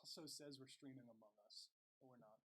Also says we're streaming Among Us, but we're not.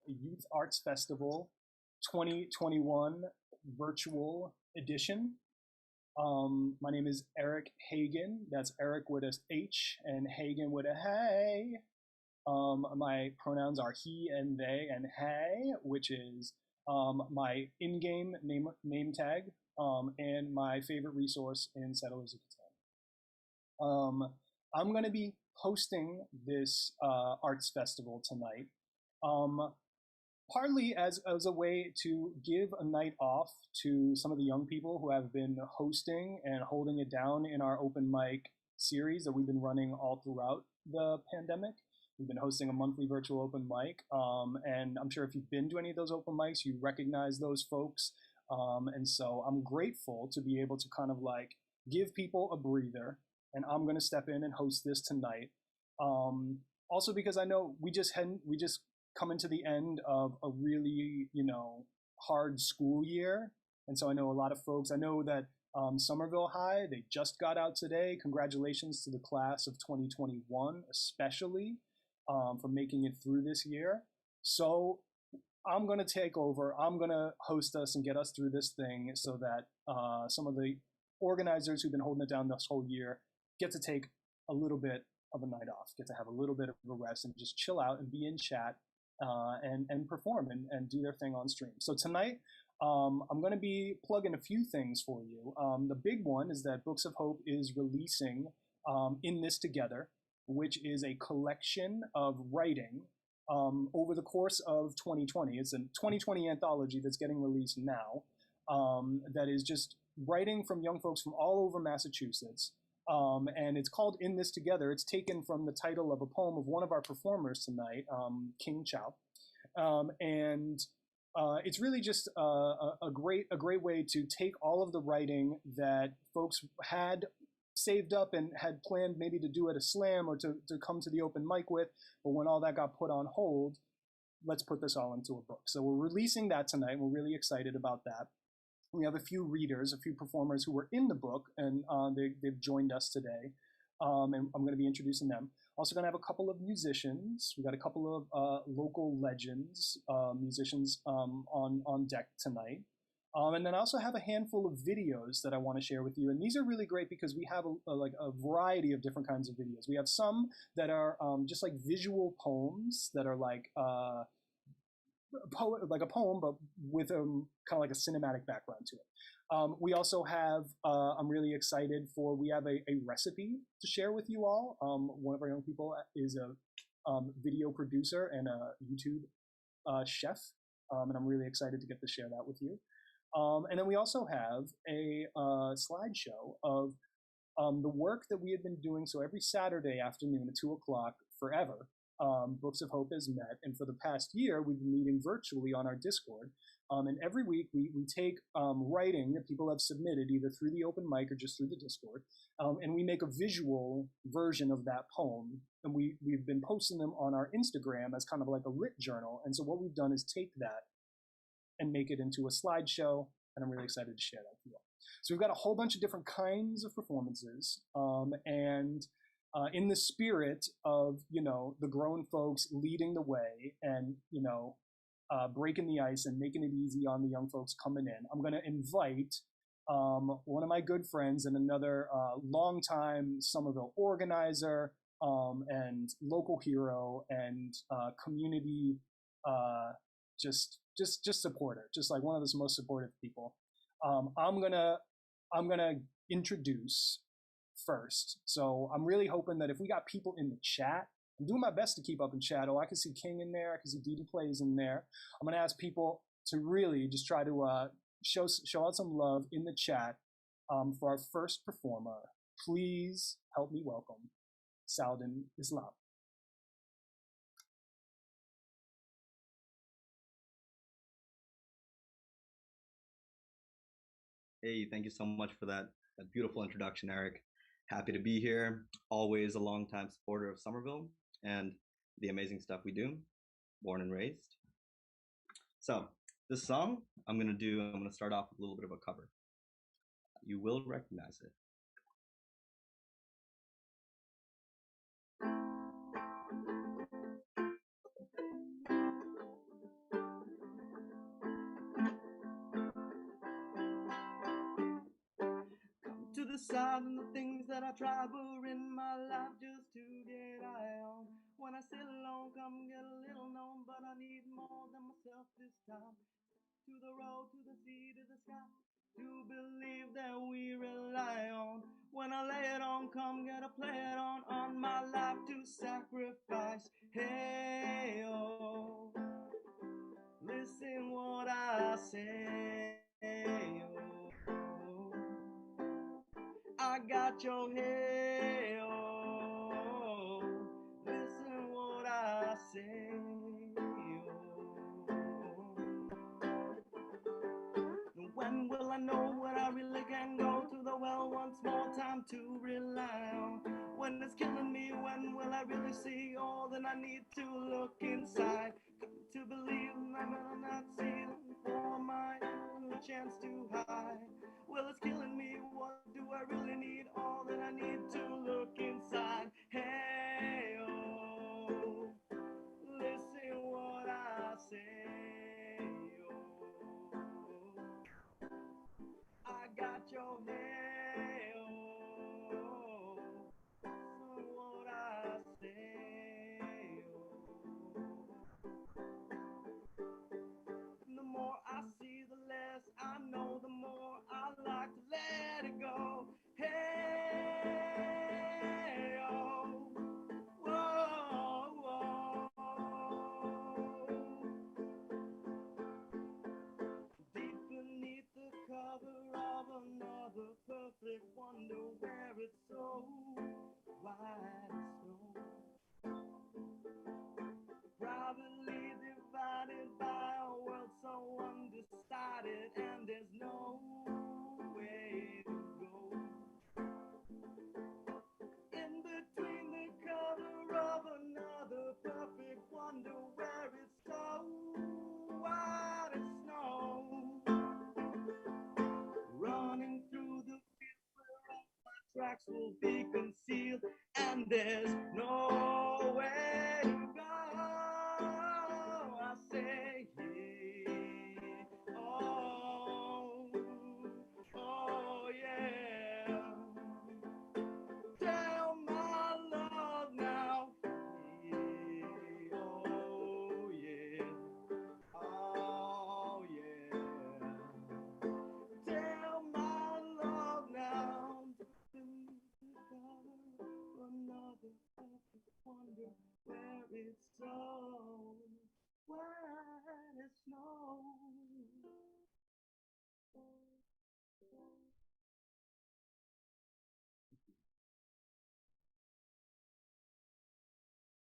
Youth Arts Festival 2021 virtual edition. My name is Eric Hagen. That's Eric with a H and Hagen with a hey. My pronouns are he and they and hey, which is my in-game name tag and my favorite resource in Settlers of Catan. I'm going to be hosting this arts festival tonight. Um, Partly as a way to give a night off to some of the young people who have been hosting and holding it down in our open mic series that we've been running all throughout the pandemic. We've been hosting a monthly virtual open mic, and I'm sure if you've been to any of those open mics, you recognize those folks. And so I'm grateful to be able to kind of like give people a breather, and I'm going to step in and host this tonight. Also because I know we just coming to the end of a really, hard school year. And so I know a lot of folks, I know that Somerville High, they just got out today. Congratulations to the class of 2021, especially for making it through this year. So I'm going to take over. I'm going to host us and get us through this thing so that some of the organizers who've been holding it down this whole year get to take a little bit of a night off, get to have a little bit of a rest and just chill out and be in chat and perform and do their thing on stream. So tonight, I'm going to be plugging a few things for you. The big one is that Books of Hope is releasing In This Together, which is a collection of writing over the course of 2020. It's a 2020 anthology that's getting released now that is just writing from young folks from all over Massachusetts. And it's called In This Together. It's taken from the title of a poem of one of our performers tonight, King Chow. And it's really just a great way to take all of the writing that folks had saved up and had planned maybe to do at a slam or to come to the open mic with, but when all that got put on hold, let's put this all into a book. So we're releasing that tonight. We're really excited about that. We have a few readers, a few performers who were in the book, and they've joined us today. And I'm going to be introducing them. Also going to have a couple of musicians. We've got a couple of local legends, musicians on deck tonight. And then I also have a handful of videos that I want to share with you. And these are really great because we have like a variety of different kinds of videos. We have some that are just like visual poems that are like like a poem, but with kind of like a cinematic background to it. We also have, I'm really excited for, we have a recipe to share with you all. One of our young people is a video producer and a YouTube chef, and I'm really excited to get to share that with you. And then we also have a slideshow of the work that we have been doing. So every Saturday afternoon at 2 o'clock forever, Books of Hope has met. And for the past year, we've been meeting virtually on our Discord. And every week we take writing that people have submitted either through the open mic or just through the Discord. And we make a visual version of that poem. And we've been posting them on our Instagram as kind of like a lit journal. And so what we've done is take that and make it into a slideshow. And I'm really excited to share that with you all. So we've got a whole bunch of different kinds of performances. And in the spirit of, the grown folks leading the way and, breaking the ice and making it easy on the young folks coming in. I'm going to invite one of my good friends and another longtime Somerville organizer and local hero and community just supporter, just like one of the most supportive people. I'm gonna introduce first. So I'm really hoping that if we got people in the chat, I'm doing my best to keep up in chat. Oh, I can see King in there. I can see DD Plays in there. I'm gonna ask people to really just try to show out some love in the chat for our first performer. Please help me welcome Saladin Islam. Hey, thank you so much for that beautiful introduction, Eric. Happy to be here. Always a longtime supporter of Somerville and the amazing stuff we do, born and raised. So this song I'm gonna start off with a little bit of a cover. You will recognize it. Come to the side and the things that I tried were in my life just to get high on. When I sit alone, come get a little known, but I need more than myself this time. To the road, to the sea, to the sky, to believe that we rely on. When I lay it on, come get a play it on my life to sacrifice. Hey, oh, listen what I say, oh, I got your hey, oh, listen what I say, when will I know when I really can go to the well once more? Time to rely on. When it's killing me, when will I really see all that I need to look inside? To believe I will not see for my chance to hide. Well, it's killing me. What do I really need? All that I need to look inside. Hey, oh, listen what I say. I got your hey, oh, listen what I say. The more I see, the less I know, the more I like to let it go. Hey, oh, whoa, whoa. Deep beneath the cover of another perfect wonder where it's so white as snow. Privately divided by a world so undecided, and there's no way to go. In between the cover of another perfect wonder where it's so white as snow. Running through the field where all my tracks will be concealed, and there's no way to go. I say, yeah, oh, oh yeah. Tell my love now, yeah, oh yeah, oh yeah. Tell my love now, beneath the cover of another perfect wonder where it's so white as snow.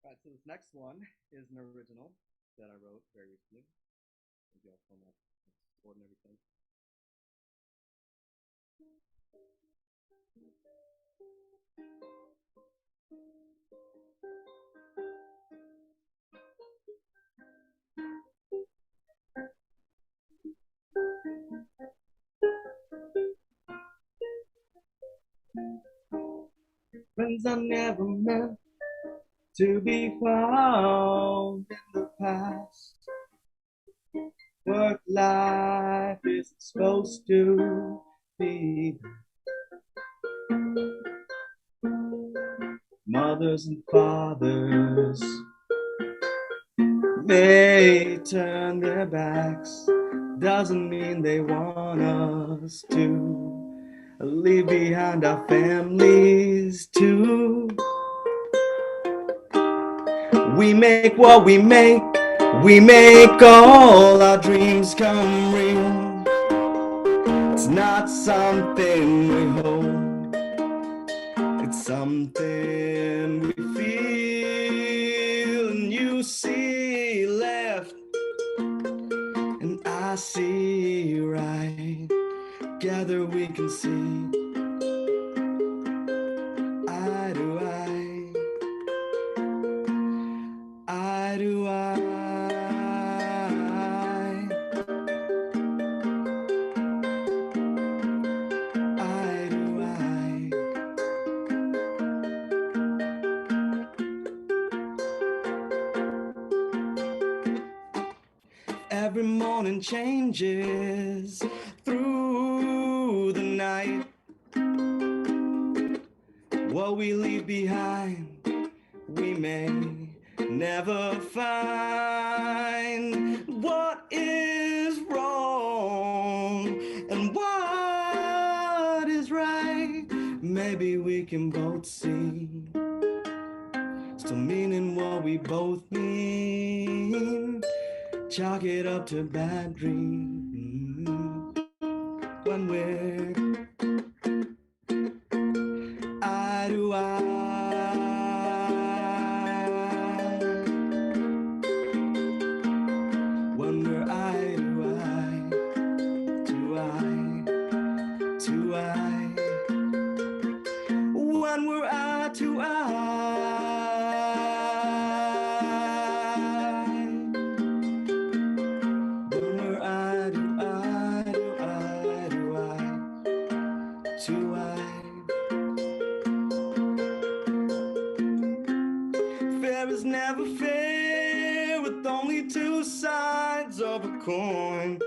All right, so this next one is an original that I wrote very recently. Thank you all so much for the support and everything. Friends I never meant to be found in the past. life is supposed to be. Mothers and fathers may turn their backs, doesn't mean they want us to leave behind our families too. We make what we make all our dreams come real. It's not something we hold, it's something we feel. And you see left and I see right, together we can see eye to eye, eye to eye, eye to eye. Every morning changes through the night. What we leave behind, we may never find. What is wrong and what is right, maybe we can both see, still meaning what we both mean. Chalk it up to bad dreams when we're eye to eye, when we're eye to eye, to eye, when we're eye to eye, when we're eye to eye, to eye, to eye. Fair is never fair, with only two sides of a coin.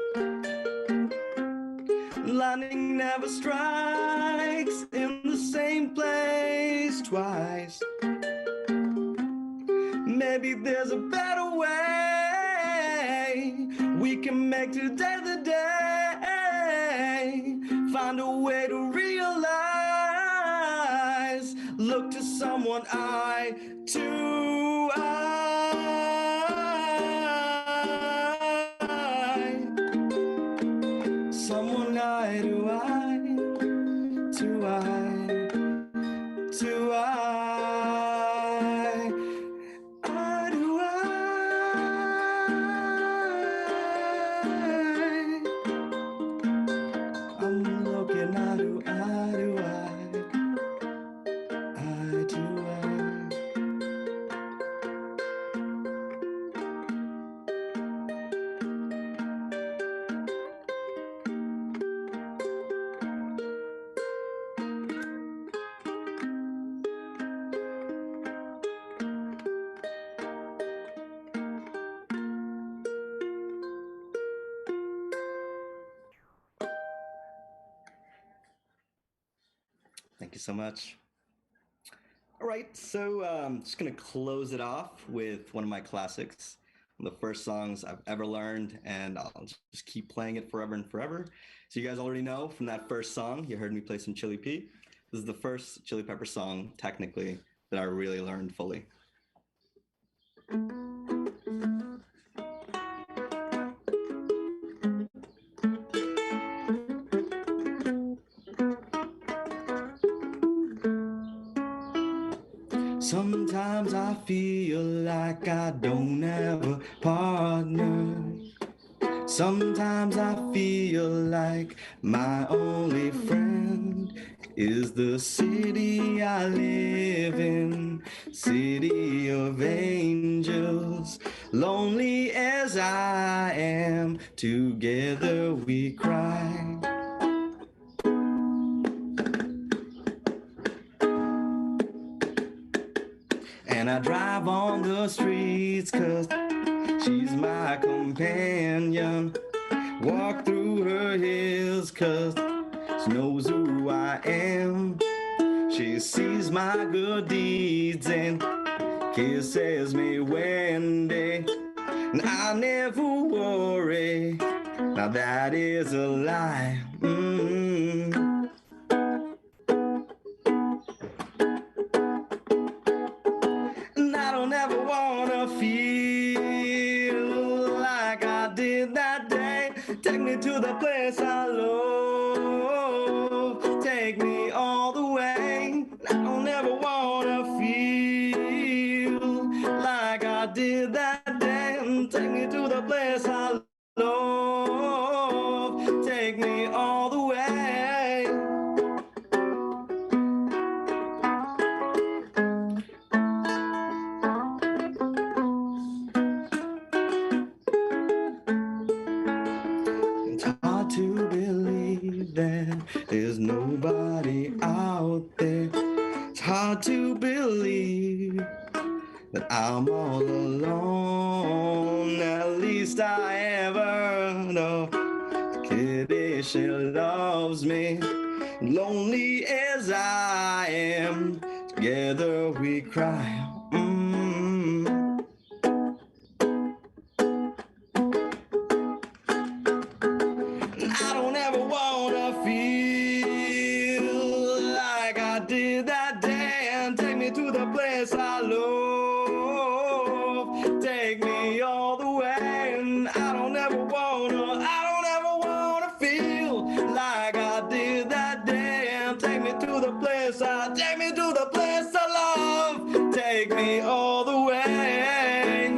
Lightning never strikes in the same place twice. Maybe there's a better way. We can make today the day. Find a way to realize. Look to someone eye to eye. Someone eye to eye, to eye, to eye, eye to eye. I'm looking eye to eye to eye, eye to eye. Thank you so much. All right, so I'm just gonna close it off with one of my classics, one of the first songs I've ever learned, and I'll just keep playing it forever and forever. So you guys already know from that first song, you heard me play some Chili P. This is the first Chili Pepper song, technically, that I really learned fully. Sometimes I feel like I don't have a partner. Sometimes I feel like my only friend is the city I live in, city of angels. Lonely as I am, together we cry. And I drive on the streets 'cause she's my companion. walk through her hills, 'cause she knows who I am. She sees my good deeds and kisses me Wendy, and I never worry. Now that is a lie. And I don't ever wanna feel like I did that day. Take me to the place I love. Take me all the way. I don't ever wanna feel like I did that day. Take me to the place I love. Take me all the way. It's hard to believe that there's nobody out there. It's hard to believe that I'm all alone. At least I ever know Kitty, she loves me. Lonely as I am, together we cry. I don't ever wanna feel like I did that day. And take me to the place I love. Take me all the way. And I don't ever wanna feel like I did that day. And take me to the place I love. Take me all the way.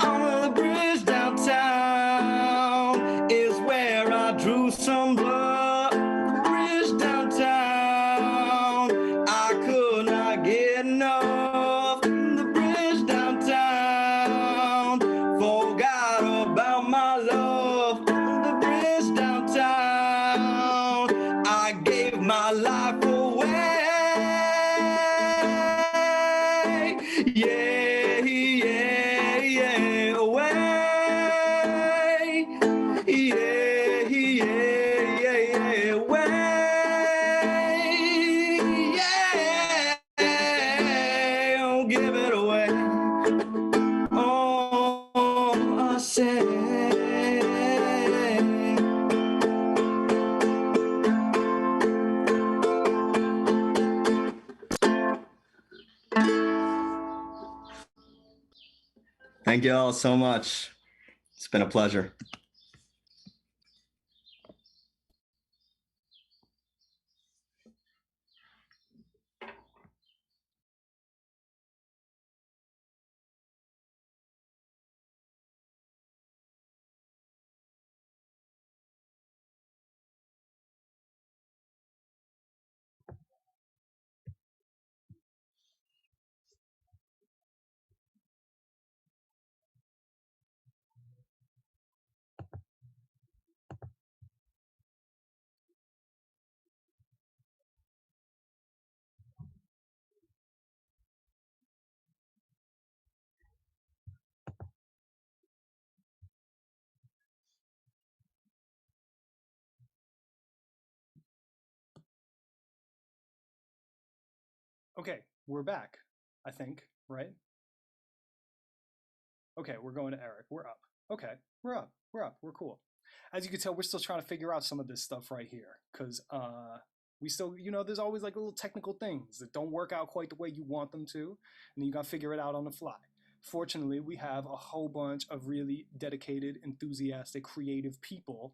On the bridge downtown is where I drew some blood. The bridge downtown, I could not get enough. The bridge downtown, forgot about my love. The bridge downtown, I gave my life away. Yeah, yeah, away. Yeah, away. Yeah, don't give it away. Oh, I said. Thank you all so much. It's been a pleasure. Okay, we're back, I think, right? Okay, we're going to Eric. We're up. Okay, we're up. We're up. We're cool. As you can tell, we're still trying to figure out some of this stuff right here because we still, there's always like little technical things that don't work out quite the way you want them to, and you got to figure it out on the fly. Fortunately, we have a whole bunch of really dedicated, enthusiastic, creative people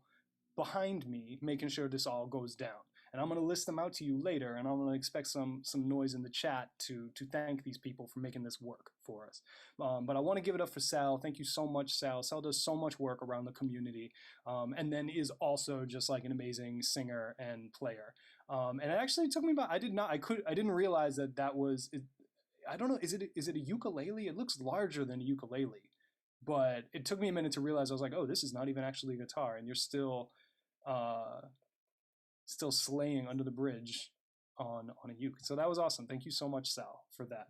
behind me making sure this all goes down. And I'm going to list them out to you later, and I'm going to expect some noise in the chat to thank these people for making this work for us. But I want to give it up for Sal. Thank you so much, Sal. Sal does so much work around the community, and then is also just like an amazing singer and player. And it actually took me about, I didn't realize that that was, I don't know, is it a ukulele? It looks larger than a ukulele, but it took me a minute to realize. I was like, oh, this is not even actually a guitar, and you're uh, still slaying under the bridge on a uke. So that was awesome. Thank you so much, Sal, for that.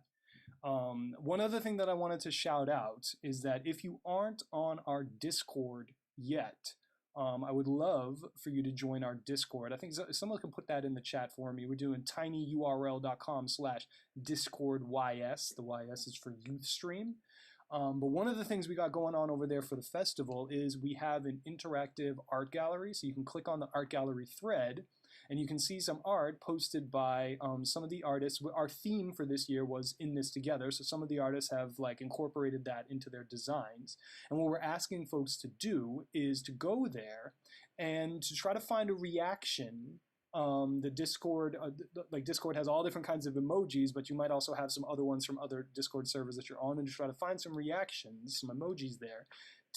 One other thing that I wanted to shout out is that if you aren't on our Discord yet, I would love for you to join our Discord. I think someone can put that in the chat for me. We're doing tinyurl.com/discordys. The YS is for youth stream. But one of the things we got going on over there for the festival is we have an interactive art gallery. So you can click on the art gallery thread and you can see some art posted by some of the artists. Our theme for this year was In This Together, so some of the artists have like incorporated that into their designs. And what we're asking folks to do is to go there and to try to find a reaction. The Discord, like Discord has all different kinds of emojis, but you might also have some other ones from other Discord servers that you're on, and to try to find some reactions, some emojis there,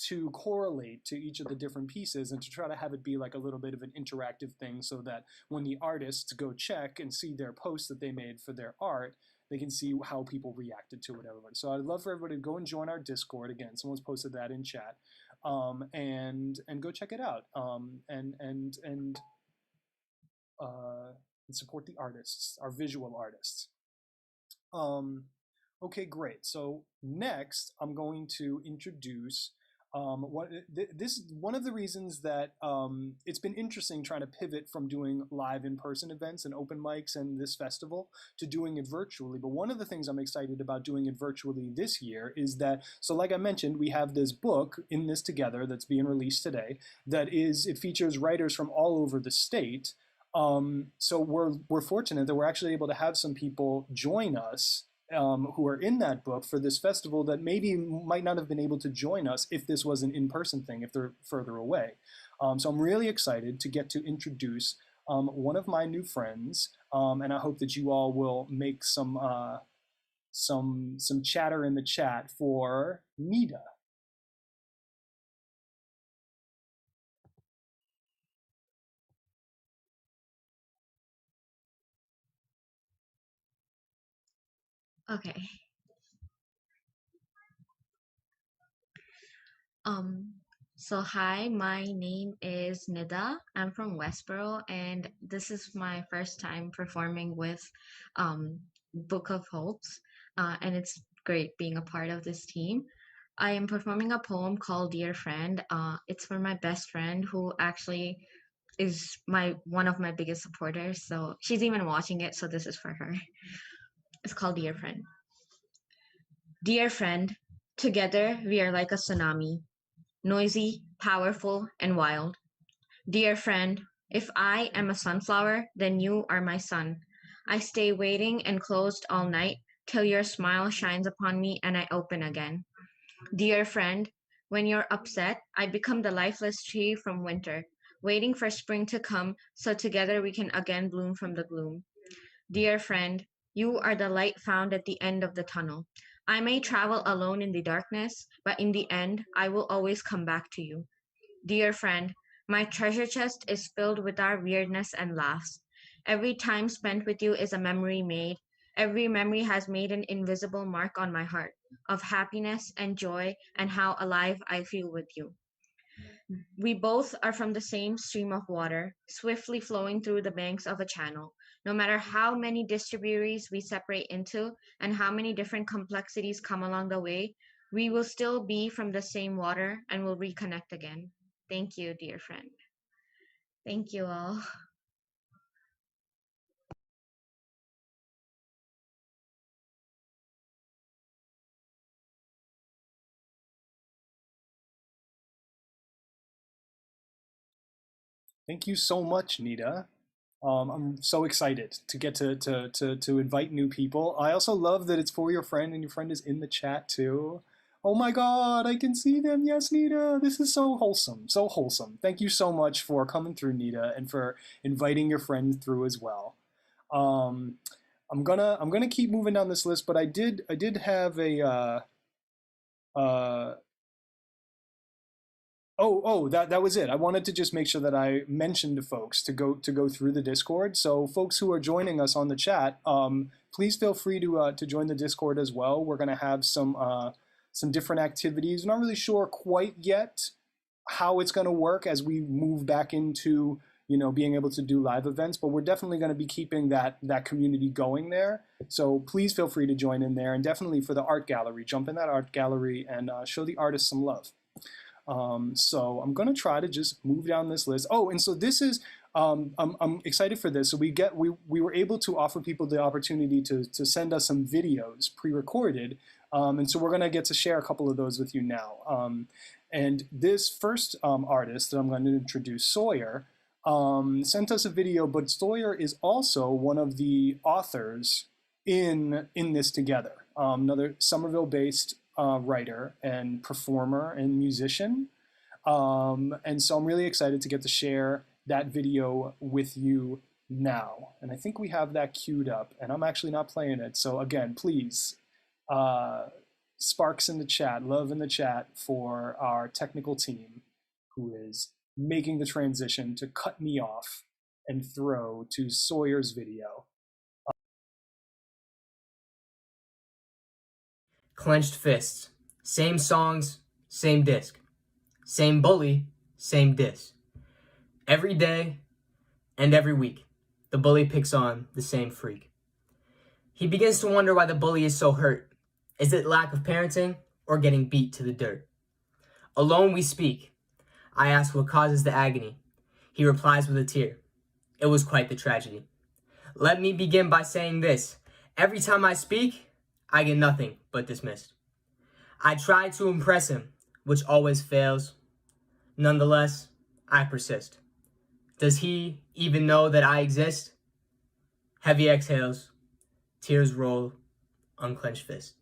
to correlate to each of the different pieces and to try to have it be like a little bit of an interactive thing so that when the artists go check and see their posts that they made for their art, they can see how people reacted to it. Everybody. So I'd love for everybody to go and join our Discord. Again, someone's posted that in chat, and go check it out. And support the artists, our visual artists. Okay, great. So next, I'm going to introduce this one of the reasons that it's been interesting trying to pivot from doing live in-person events and open mics and this festival to doing it virtually. But one of the things I'm excited about doing it virtually this year is that, so like I mentioned, we have this book, In This Together, that's being released today. It features writers from all over the state. So we're fortunate that we're actually able to have some people join us who are in that book for this festival that maybe might not have been able to join us if this was an in-person thing, if they're further away. So I'm really excited to get to introduce one of my new friends, and I hope that you all will make some chatter in the chat for Nita. Okay. Um, so hi, my name is Nida. I'm from Westboro, and this is my first time performing with Book of Hopes, and it's great being a part of this team. I am performing a poem called Dear Friend. It's for my best friend who actually is one of my biggest supporters. So she's even watching it, so this is for her. It's called Dear Friend. Dear friend, together we are like a tsunami, noisy, powerful, and wild. Dear friend, if I am a sunflower, then you are my sun. I stay waiting and closed all night till your smile shines upon me and I open again. Dear friend, when you're upset, I become the lifeless tree from winter, waiting for spring to come so together we can again bloom from the gloom. Dear friend, you are the light found at the end of the tunnel. I may travel alone in the darkness, but in the end, I will always come back to you. Dear friend, my treasure chest is filled with our weirdness and laughs. Every time spent with you is a memory made. Every memory has made an invisible mark on my heart of happiness and joy and how alive I feel with you. We both are from the same stream of water, swiftly flowing through the banks of a channel. No matter how many distributaries we separate into and how many different complexities come along the way, we will still be from the same water and will reconnect again. Thank you, dear friend. Thank you all. Thank you so much, Nita. I'm so excited to get to invite new people. I also love that it's for your friend and your friend is in the chat too. Oh my God, I can see them. Yes, Nita. This is so wholesome. So wholesome. Thank you so much for coming through, Nita, and for inviting your friend through as well. Um, I'm gonna keep moving down this list, but I did have a that was it. I wanted to just make sure that I mentioned to folks to go through the Discord. So folks who are joining us on the chat, please feel free to join the Discord as well. We're going to have some different activities. We're not really sure quite yet how it's going to work as we move back into being able to do live events, but we're definitely going to be keeping that community going there. So please feel free to join in there, and definitely for the art gallery, jump in that art gallery and show the artists some love. So I'm going to try to just move down this list. Oh, and so this is, I'm excited for this. So we were able to offer people the opportunity to send us some videos pre-recorded. And so we're going to get to share a couple of those with you now. And this first artist that I'm going to introduce, Sawyer, sent us a video, but Sawyer is also one of the authors in this together. Another Somerville-based writer and performer and musician. And so I'm really excited to get to share that video with you now. And I think we have that queued up, and I'm actually not playing it. So again, please, sparks in the chat, love in the chat for our technical team who is making the transition to cut me off and throw to Sawyer's video. Clenched fists. Same songs, same disc. Same bully, same diss. Every day and every week, the bully picks on the same freak. He begins to wonder why the bully is so hurt. Is it lack of parenting or getting beat to the dirt? Alone we speak. I ask what causes the agony. He replies with a tear. It was quite the tragedy. Let me begin by saying this. Every time I speak, I get nothing but dismissed. I try to impress him, which always fails. Nonetheless, I persist. Does he even know that I exist? Heavy exhales, tears roll, unclenched fist.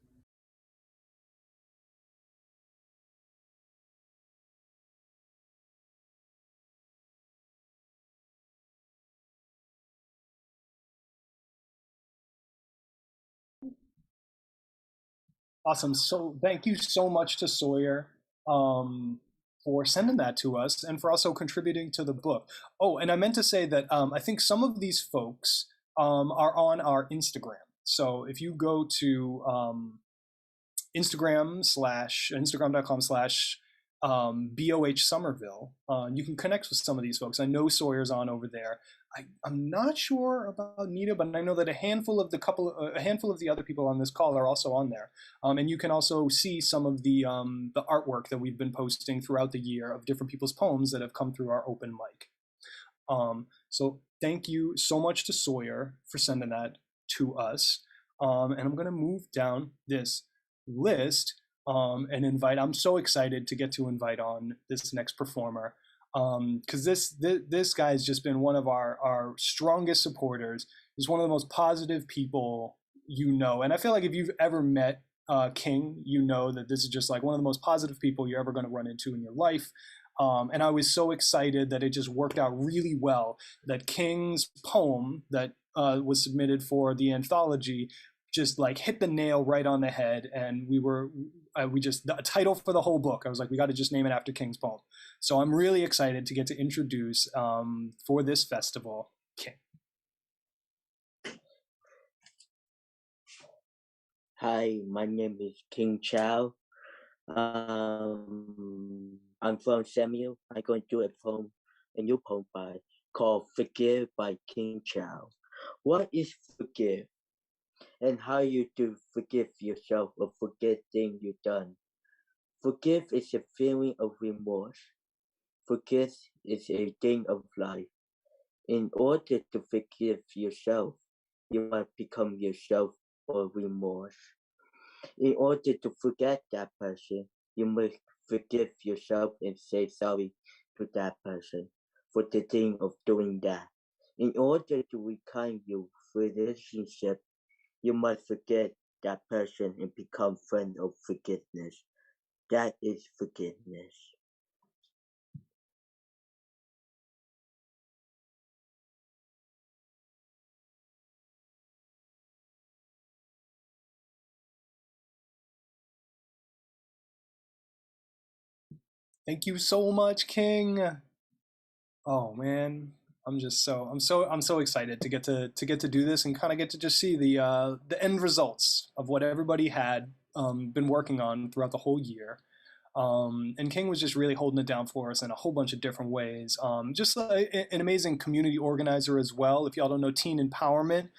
Awesome. So thank you so much to Sawyer for sending that to us and for also contributing to the book. Oh, and I meant to say that I think some of these folks are on our Instagram. So if you go to Instagram.com/BOH Somerville, you can connect with some of these folks. I know Sawyer's on over there. I'm not sure about Nita, but I know that a handful of the other people on this call are also on there. And you can also see some of the artwork that we've been posting throughout the year of different people's poems that have come through our open mic. So thank you so much to Sawyer for sending that to us. And I'm going to move down this list and invite. I'm so excited to get to invite on this next performer. Because this guy has just been one of our strongest supporters. He's one of the most positive people and I feel like if you've ever met King, you know that this is just like one of the most positive people you're ever going to run into in your life. And I was so excited that it just worked out really well. That King's poem that was submitted for the anthology just like hit the nail right on the head, and the title for the whole book, I was like, we got to just name it after King's poem. So I'm really excited to get to introduce for this festival, King. Hi, my name is King Chow. I'm from Samuel. I'm going to do a new poem called Forgive by King Chow. What is forgive? And how you do forgive yourself or forget things you've done. Forgive is a feeling of remorse. Forgive is a thing of life. In order to forgive yourself, you must become yourself or remorse. In order to forget that person, you must forgive yourself and say sorry to that person for the thing of doing that. In order to rekindle your relationship, you must forget that person and become friend of forgiveness. That is forgiveness. Thank you so much, King. Oh man, I'm so excited to get to do this and kind of get to just see the end results of what everybody had been working on throughout the whole year. And King was just really holding it down for us in a whole bunch of different ways. Just an amazing community organizer as well. If y'all don't know teen empowerment,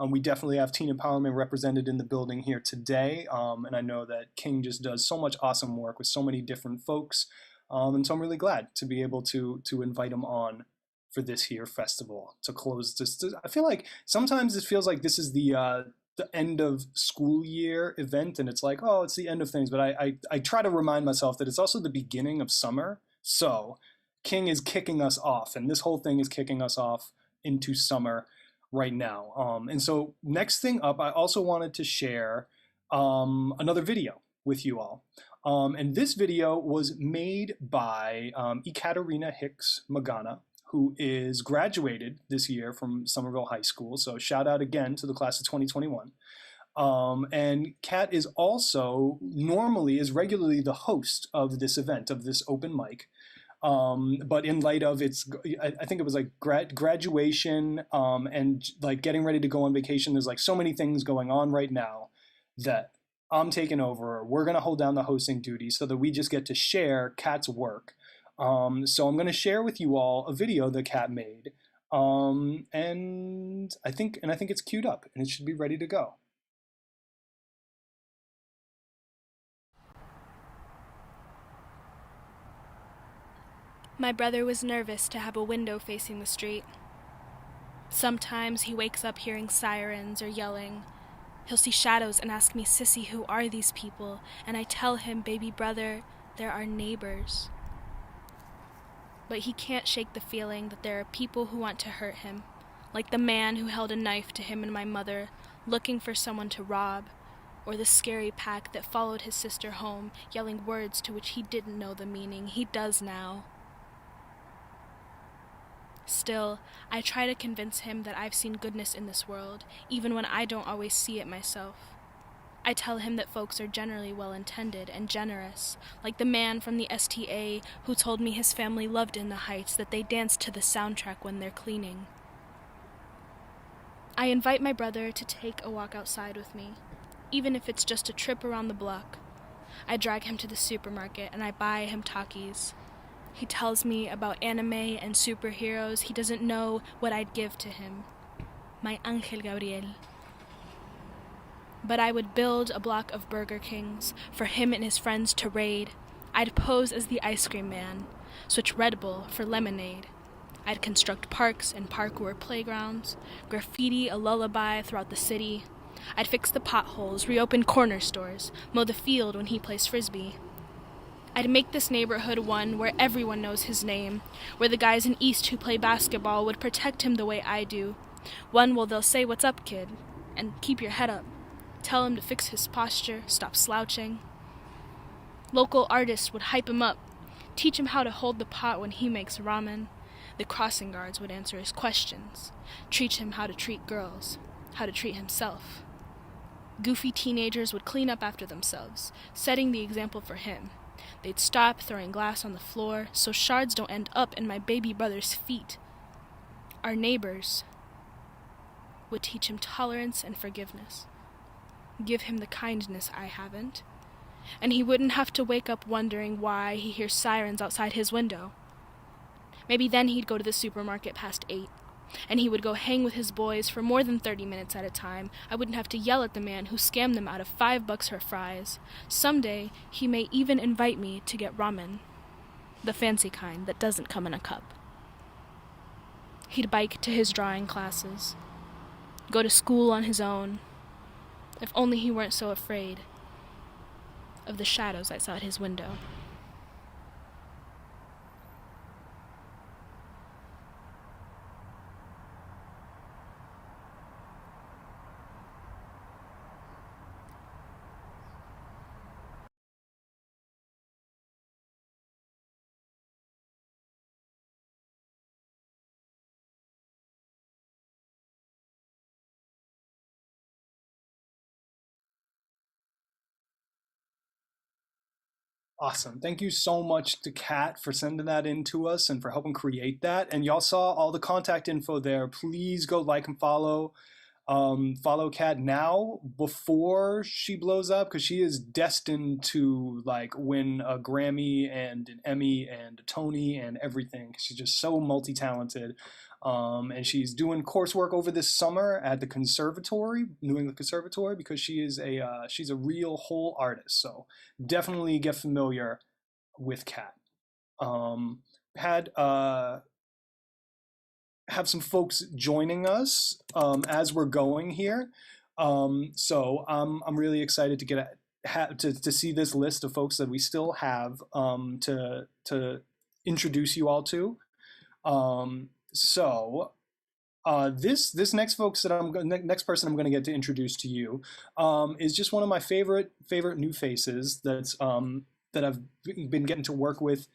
we definitely have teen empowerment represented in the building here today. And I know that King just does so much awesome work with so many different folks. And so I'm really glad to be able to invite him on for this here festival to close this. I feel like sometimes it feels like this is the end of school year event, and it's like, oh, it's the end of things. But I try to remind myself that it's also the beginning of summer. So King is kicking us off, and this whole thing is kicking us off into summer right now. And so next thing up, I also wanted to share another video with you all. And this video was made by Ekaterina Hicks Magana, who is graduated this year from Somerville High School. So shout out again to the class of 2021. And Kat is also is regularly the host of this event, of this open mic. But in light of I think it was like graduation and like getting ready to go on vacation, there's like so many things going on right now that I'm taking over. We're going to hold down the hosting duty so that we just get to share Kat's work. So I'm going to share with you all a video that Kat made. And I think it's queued up and it should be ready to go. My brother was nervous to have a window facing the street. Sometimes he wakes up hearing sirens or yelling. He'll see shadows and ask me, "Sissy, who are these people?" And I tell him, "Baby brother, they're our neighbors." But he can't shake the feeling that there are people who want to hurt him, like the man who held a knife to him and my mother, looking for someone to rob, or the scary pack that followed his sister home, yelling words to which he didn't know the meaning. He does now. Still, I try to convince him that I've seen goodness in this world, even when I don't always see it myself. I tell him that folks are generally well-intended and generous, like the man from the STA who told me his family loved In the Heights, that they danced to the soundtrack when they're cleaning. I invite my brother to take a walk outside with me, even if it's just a trip around the block. I drag him to the supermarket and I buy him Takis. He tells me about anime and superheroes. He doesn't know what I'd give to him. My Angel Gabriel. But I would build a block of Burger Kings for him and his friends to raid. I'd pose as the ice cream man, switch Red Bull for lemonade. I'd construct parks and parkour playgrounds, graffiti a lullaby throughout the city. I'd fix the potholes, reopen corner stores, mow the field when he plays frisbee. I'd make this neighborhood one where everyone knows his name, where the guys in East who play basketball would protect him the way I do. One where they'll say, "What's up, kid?" and keep your head up. Tell him to fix his posture, stop slouching. Local artists would hype him up, teach him how to hold the pot when he makes ramen. The crossing guards would answer his questions, teach him how to treat girls, how to treat himself. Goofy teenagers would clean up after themselves, setting the example for him. They'd stop throwing glass on the floor so shards don't end up in my baby brother's feet. Our neighbors would teach him tolerance and forgiveness, give him the kindness I haven't, and he wouldn't have to wake up wondering why he hears sirens outside his window. Maybe then he'd go to the supermarket past 8, and he would go hang with his boys for more than 30 minutes at a time. I wouldn't have to yell at the man who scammed them out of $5 for fries. Someday, he may even invite me to get ramen, the fancy kind that doesn't come in a cup. He'd bike to his drawing classes, go to school on his own. If only he weren't so afraid of the shadows outside his window. Awesome. Thank you so much to Kat for sending that in to us and for helping create that. And y'all saw all the contact info there. Please go like and follow. Follow Kat now before she blows up because she is destined to like win a Grammy and an Emmy and a Tony and everything. She's just so multi-talented. And she's doing coursework over this summer at the conservatory, New England Conservatory, because she's a real whole artist. So definitely get familiar with Kat. Had have some folks joining us as we're going here. So I'm really excited to get to see this list of folks that we still have to introduce you all to. So this next folks that next person I'm going to get to introduce to you is just one of my favorite new faces that I've been getting to work with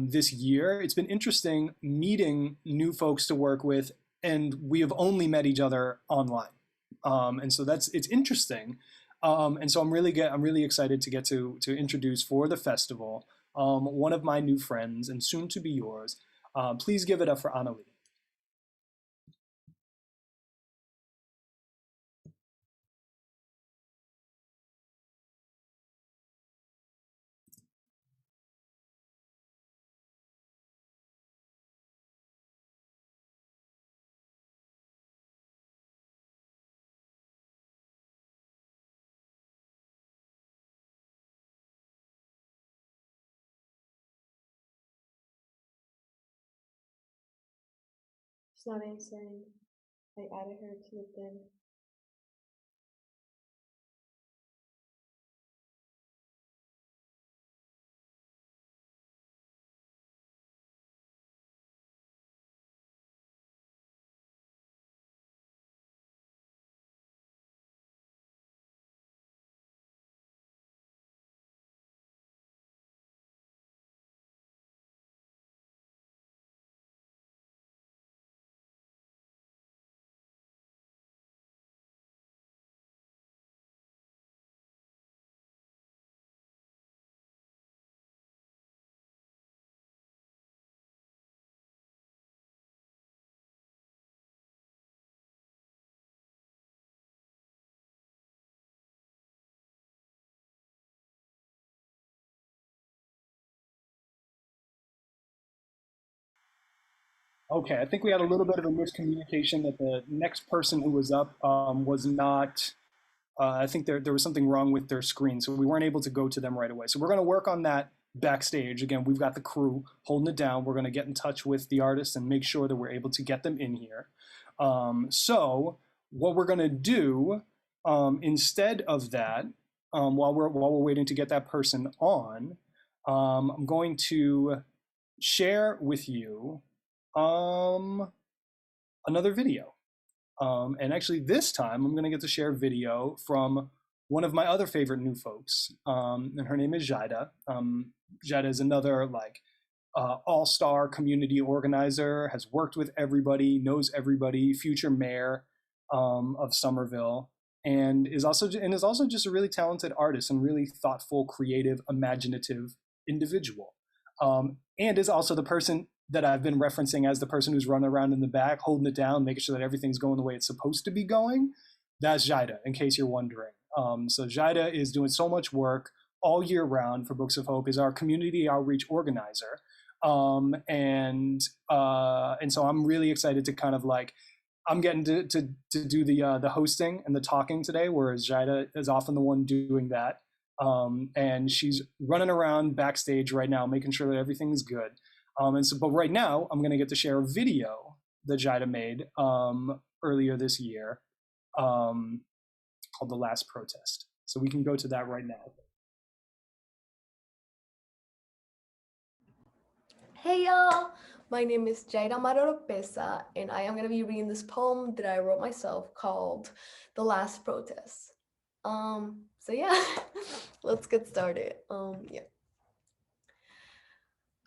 this year. It's been interesting meeting new folks to work with, and we have only met each other online, and so it's interesting. And so I'm really excited to get to introduce for the festival one of my new friends and soon to be yours. Please give it up for Annalie. She's not answering. I added her to the thing. Okay, I think we had a little bit of a miscommunication that the next person who was up was not. I think there was something wrong with their screen, so we weren't able to go to them right away. So we're going to work on that backstage. Again, we've got the crew holding it down. We're going to get in touch with the artists and make sure that we're able to get them in here. So what we're going to do instead of that, while we're waiting to get that person on, I'm going to share with you another video. And actually, this time I'm going to get to share video from one of my other favorite new folks, and her name is Jaida. Jaida is another all-star community organizer, has worked with everybody, knows everybody, future mayor of Somerville, and is also just a really talented artist and really thoughtful, creative, imaginative individual, and is also the person that I've been referencing as the person who's running around in the back, holding it down, making sure that everything's going the way it's supposed to be going. That's Jaida, in case you're wondering. So Jaida is doing so much work all year round for Books of Hope, is our community outreach organizer. And so I'm really excited to kind of I'm getting to do the hosting and the talking today, whereas Jaida is often the one doing that. And she's running around backstage right now, making sure that everything's good. But right now, I'm going to get to share a video that Jaida made earlier this year called The Last Protest. So we can go to that right now. Hey y'all! My name is Jaida Pesa, and I am going to be reading this poem that I wrote myself called The Last Protest. So yeah, let's get started. Yeah.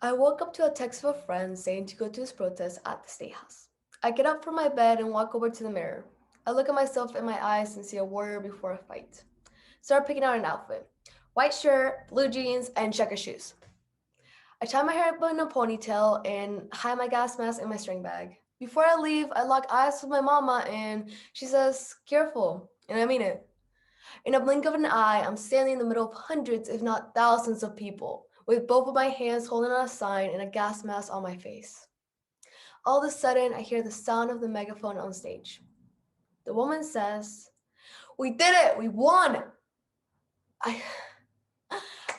I woke up to a text of a friend saying to go to his protest at the State House. I get up from my bed and walk over to the mirror. I look at myself in my eyes and see a warrior before a fight. Start picking out an outfit. white shirt, blue jeans, and checker shoes. I tie my hair up in a ponytail and hide my gas mask in my string bag. Before I leave, I lock eyes with my mama and she says, "Careful," and I mean it. In a blink of an eye, I'm standing in the middle of hundreds, if not thousands of people, with both of my hands holding on a sign and a gas mask on my face. All of a sudden, I hear the sound of the megaphone on stage. The woman says, "We did it! We won!" I,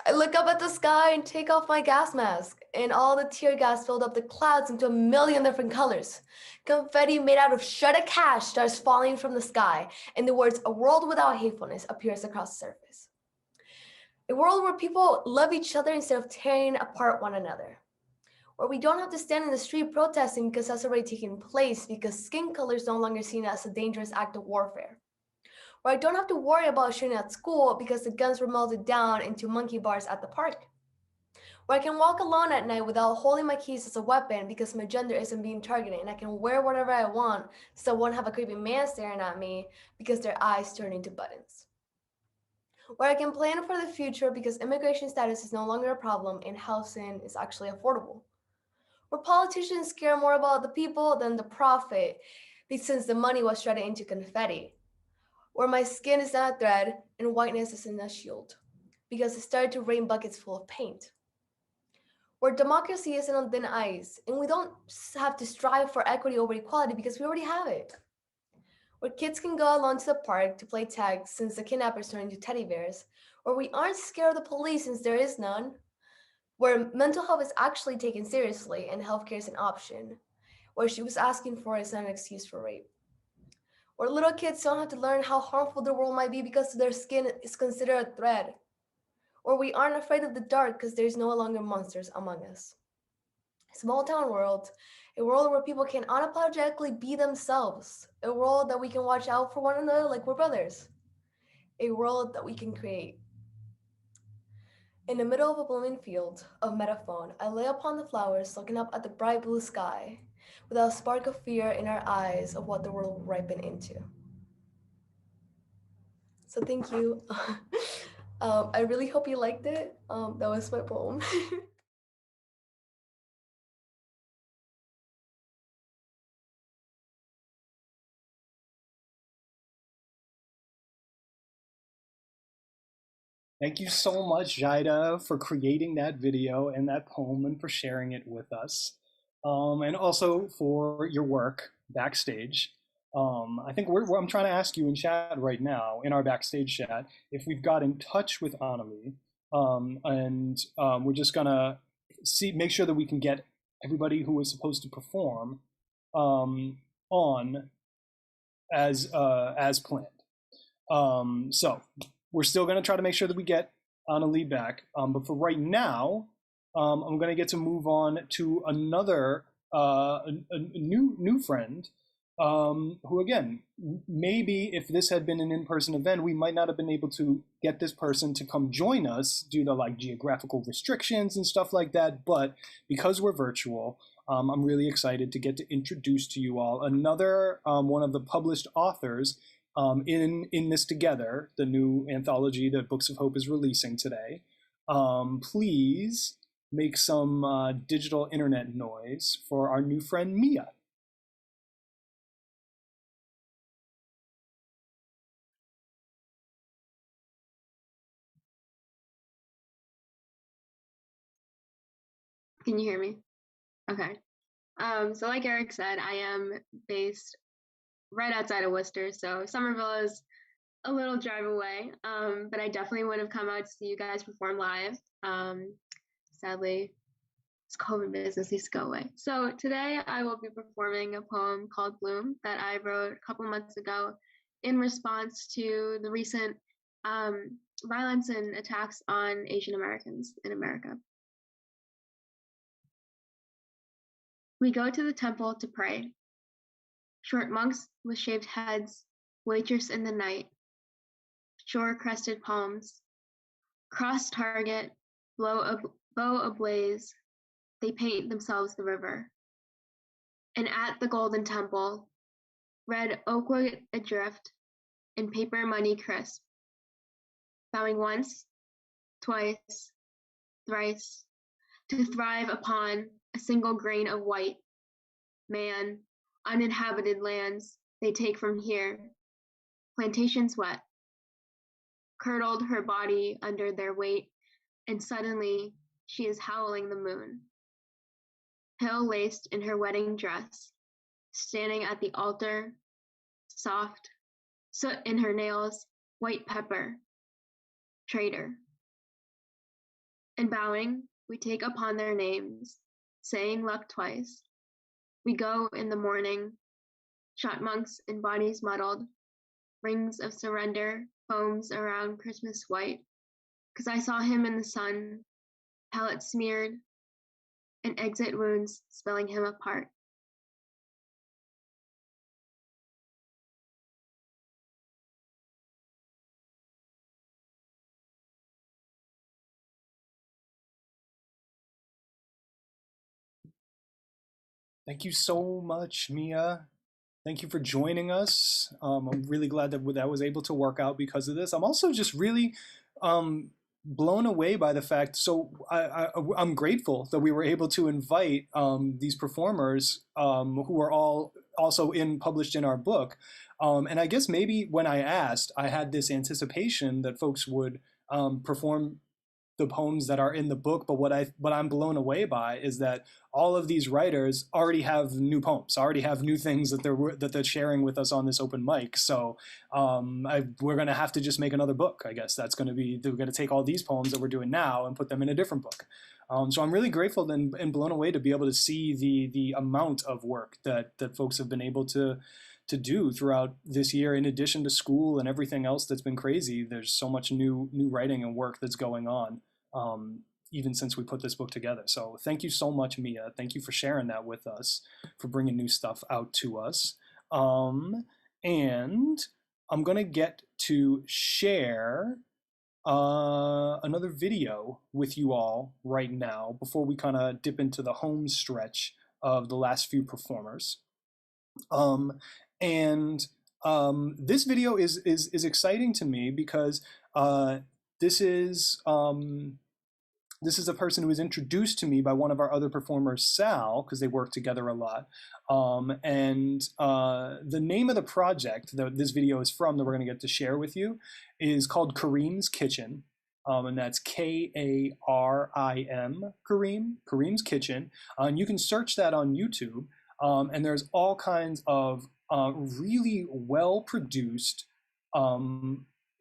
I look up at the sky and take off my gas mask, and all the tear gas filled up the clouds into a million different colors. Confetti made out of shredded cash starts falling from the sky, and the words "a world without hatefulness" appears across the surface. A world where people love each other instead of tearing apart one another. Where we don't have to stand in the street protesting because that's already taken place because skin color is no longer seen as a dangerous act of warfare. Where I don't have to worry about shooting at school because the guns were melted down into monkey bars at the park. Where I can walk alone at night without holding my keys as a weapon because my gender isn't being targeted and I can wear whatever I want so I won't have a creepy man staring at me because their eyes turn into buttons. Where I can plan for the future because immigration status is no longer a problem and housing is actually affordable. Where politicians care more about the people than the profit since the money was shredded into confetti. Where my skin is not a thread and whiteness isn't a shield because it started to rain buckets full of paint. Where democracy isn't on thin ice and we don't have to strive for equity over equality because we already have it. Where kids can go alone to the park to play tag since the kidnappers turn into teddy bears. Where we aren't scared of the police since there is none. Where mental health is actually taken seriously and healthcare is an option. Where she was asking for is not an excuse for rape. Where little kids don't have to learn how harmful the world might be because their skin is considered a threat. Or we aren't afraid of the dark because there's no longer monsters among us. Small town world, a world where people can unapologetically be themselves, a world that we can watch out for one another like we're brothers, a world that we can create. In the middle of a blooming field of metaphone, I lay upon the flowers looking up at the bright blue sky without a spark of fear in our eyes of what the world will ripen into. So thank you. I really hope you liked it. That was my poem. Thank you so much, Jaida, for creating that video and that poem and for sharing it with us. And also for your work backstage. I think I'm trying to ask you in chat right now, in our backstage chat, if we've got in touch with Annalie. We're just gonna make sure that we can get everybody who was supposed to perform on as planned. So we're still going to try to make sure that we get Annalie back. But for right now, I'm going to get to move on to another a new friend who, again, maybe if this had been an in-person event, we might not have been able to get this person to come join us due to like geographical restrictions and stuff like that. But because we're virtual, I'm really excited to get to introduce to you all another one of the published authors in this together, the new anthology that Books of Hope is releasing today. Please make some digital internet noise for our new friend Mia. Can you hear me? Okay. So like Eric said, I am based right outside of Worcester, so Somerville is a little drive away, but I definitely would have come out to see you guys perform live. Sadly, this COVID business needs to go away. So today I will be performing a poem called Bloom that I wrote a couple months ago in response to the recent violence and attacks on Asian Americans in America. We go to the temple to pray. Short monks with shaved heads, waitress in the night, shore-crested palms, cross target, bow ablaze, they paint themselves the river. And at the golden temple, red oakwood adrift, and paper money crisp. Bowing once, twice, thrice, to thrive upon a single grain of white. Man, uninhabited lands they take from here, plantations wet, curdled her body under their weight, and suddenly she is howling the moon. Pill laced in her wedding dress, standing at the altar, soft, soot in her nails, white pepper, traitor. And bowing, we take upon their names, saying luck twice. We go in the morning, shot monks in bodies muddled, rings of surrender, foams around Christmas white, 'cause I saw him in the sun, palette smeared, and exit wounds spelling him apart. Thank you so much, Mia. Thank you for joining us. I'm really glad that that was able to work out because of this. I'm also just really blown away by the fact. So I'm grateful that we were able to invite these performers who are all also published in our book. And I guess maybe when I asked, I had this anticipation that folks would perform the poems that are in the book, but what I'm blown away by is that all of these writers already have new poems, already have new things that they're sharing with us on this open mic. So we're gonna have to just make another book. I guess that's gonna be, we're gonna take all these poems that we're doing now and put them in a different book. So I'm really grateful and blown away to be able to see the amount of work that folks have been able to do throughout this year, in addition to school and everything else that's been crazy. There's so much new writing and work that's going on, even since we put this book together. So thank you so much, Mia. Thank you for sharing that with us, for bringing new stuff out to us. And I'm gonna get to share another video with you all right now before we kind of dip into the home stretch of the last few performers. This video is exciting to me because this is a person who was introduced to me by one of our other performers, Sal, because they work together a lot. The name of the project that this video is from, that we're going to get to share with you, is called Kareem's Kitchen. And that's Karim, Kareem's Kitchen. And you can search that on YouTube. And there's all kinds of really well-produced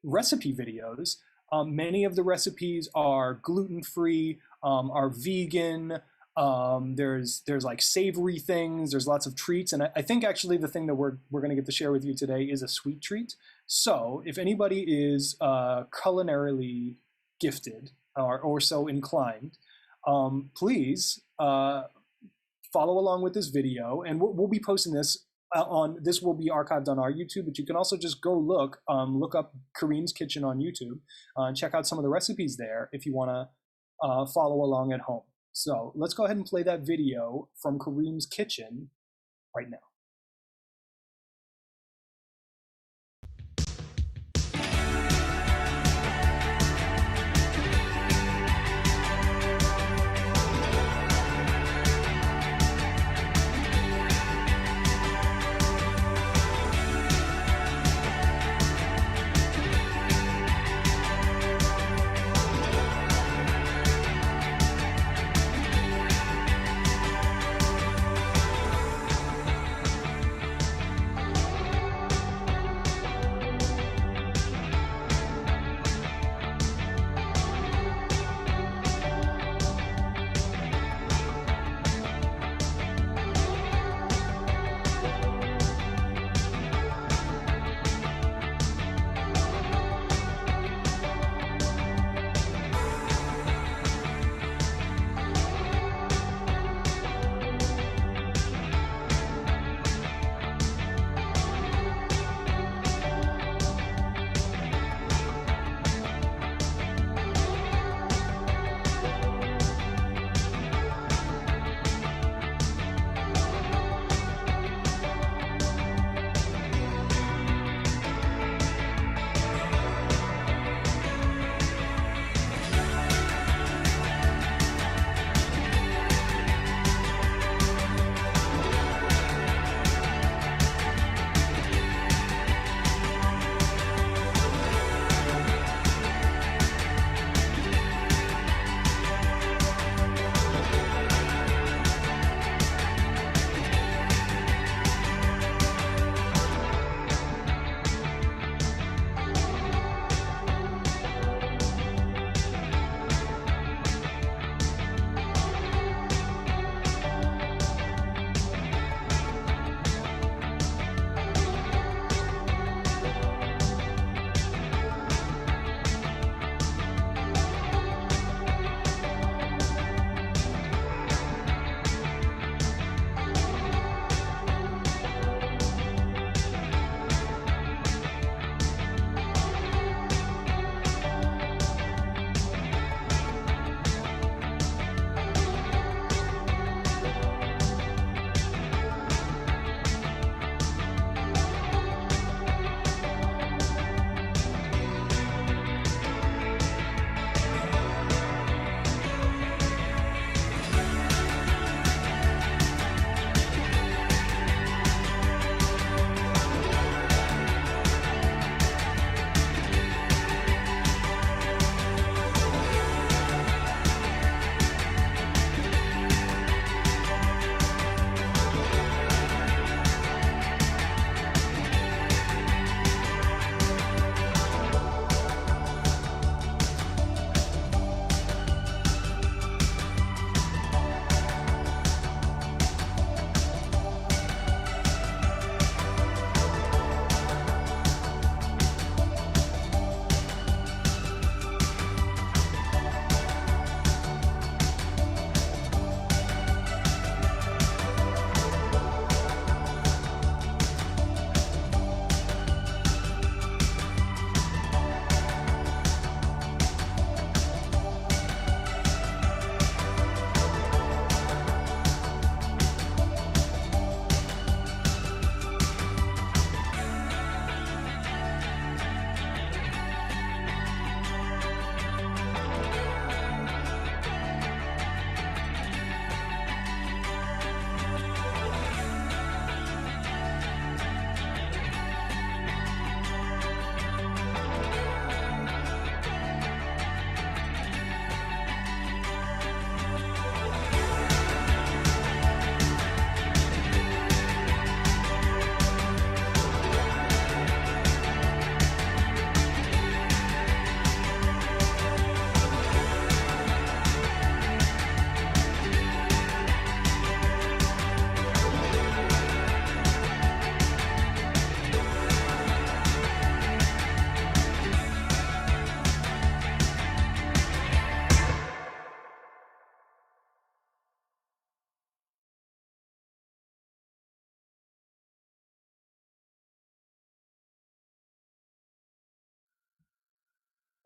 recipe videos. Many of the recipes are gluten-free, are vegan. There's like savory things. There's lots of treats, and I think actually the thing that we're going to get to share with you today is a sweet treat. So if anybody is culinarily gifted or so inclined, please follow along with this video, and we'll be posting this this will be archived on our YouTube, but you can also just go look up Kareem's Kitchen on YouTube and check out some of the recipes there if you want to follow along at home. So let's go ahead and play that video from Kareem's Kitchen right now.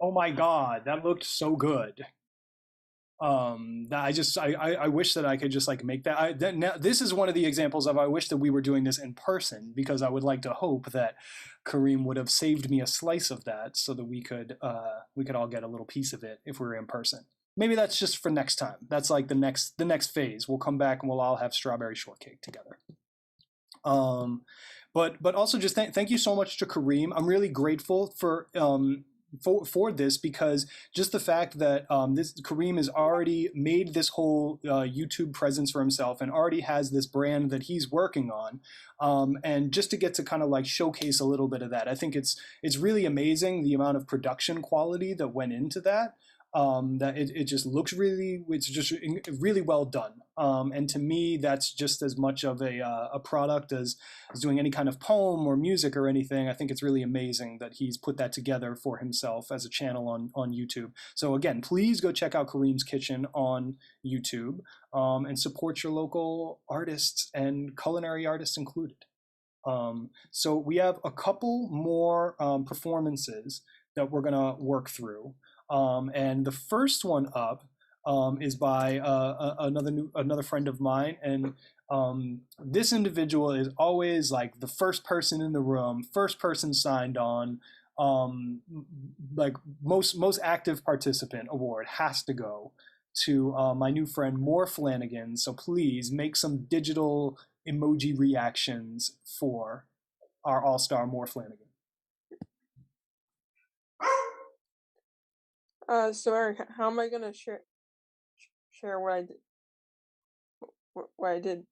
Oh my God, that looked so good. That I wish that I could just like make that. Now, this is one of the examples of I wish that we were doing this in person, because I would like to hope that Kareem would have saved me a slice of that so that we could all get a little piece of it if we were in person. Maybe that's just for next time. That's like the next phase. We'll come back and we'll all have strawberry shortcake together. But also just thank you so much to Kareem. I'm really grateful for this, because just the fact that this Kareem has already made this whole YouTube presence for himself and already has this brand that he's working on, and just to get to kind of like showcase a little bit of that, I think it's really amazing the amount of production quality that went into that. That it just looks it's just really well done. And to me, that's just as much of a product as doing any kind of poem or music or anything. I think it's really amazing that he's put that together for himself as a channel on YouTube. So again, please go check out Kareem's Kitchen on YouTube, and support your local artists, and culinary artists included. So we have a couple more performances that we're gonna work through. And the first one up is by another friend of mine, and this individual is always like the first person in the room, first person signed on. Like most active participant award has to go to my new friend Moore Flanagan. So please make some digital emoji reactions for our all-star Moore Flanagan. So Eric, how am I gonna share what I did? What I did?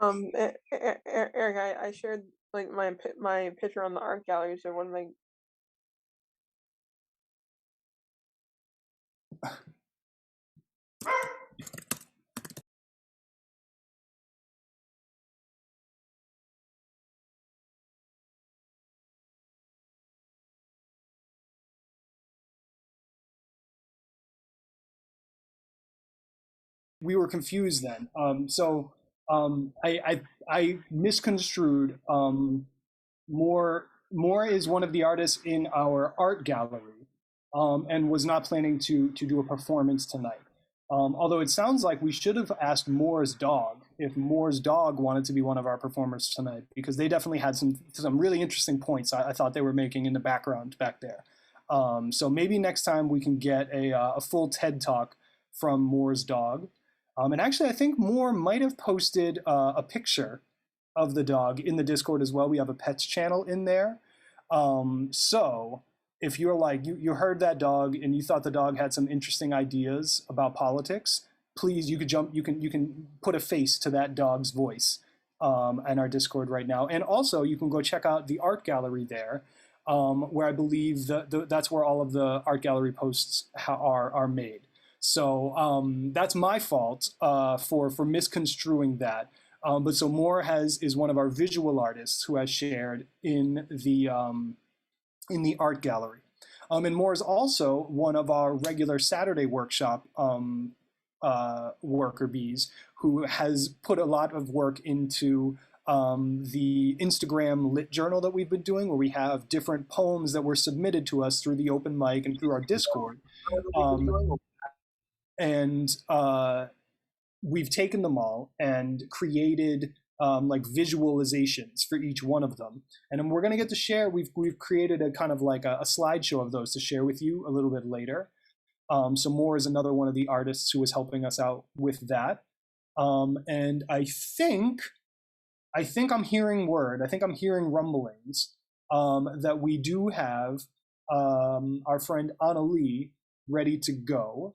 Eric, I shared like my picture on the art gallery. So one of my We were confused then. I misconstrued. Moore is one of the artists in our art gallery, and was not planning to do a performance tonight. Although it sounds like we should have asked Moore's dog if Moore's dog wanted to be one of our performers tonight, because they definitely had some really interesting points I thought they were making in the background back there. So maybe next time we can get a full TED talk from Moore's dog. And actually, I think Moore might have posted a picture of the dog in the Discord as well. We have a pets channel in there. So if you're like, you heard that dog and you thought the dog had some interesting ideas about politics, please, you can put a face to that dog's voice in our Discord right now. And also you can go check out the art gallery there, where I believe that's where all of the art gallery posts are made. So that's my fault for misconstruing that. But so Moore is one of our visual artists who has shared in the art gallery. And Moore is also one of our regular Saturday workshop worker bees, who has put a lot of work into the Instagram lit journal that we've been doing, where we have different poems that were submitted to us through the open mic and through our Discord. And we've taken them all and created like visualizations for each one of them. And then we're going to get to share. We've created a kind of like a slideshow of those to share with you a little bit later. So Moore is another one of the artists who is helping us out with that. And I think I'm hearing word. I think I'm hearing rumblings that we do have our friend Annalie ready to go.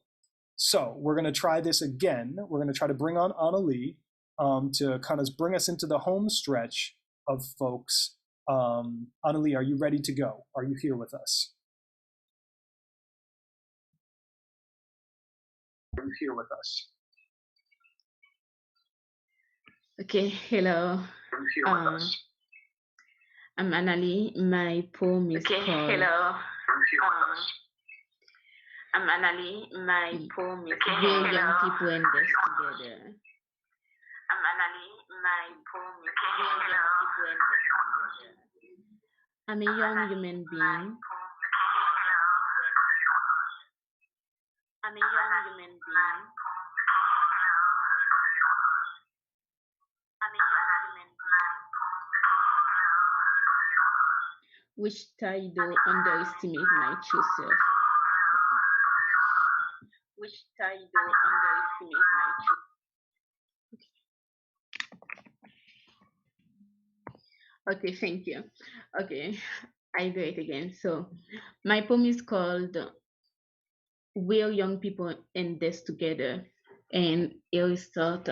So we're going to try this again. We're going to try to bring on Annalie to kind of bring us into the home stretch of folks. Annalie, are you ready to go? Are you here with us? here with us. Okay, hello. I'm Annalie. My poem is called. Hello. I'm Annalie. My poem is We're Young People in This Together. I'm Annalie. My poem is We're Young People in This Together. I'm a young human being. I'm a young human being. I'm a young human being. Which try to underestimate my true self. Which try to underestimate my true. Okay, thank you. Okay, I do it again. So, my poem is called We're Young People in This Together. And here is start.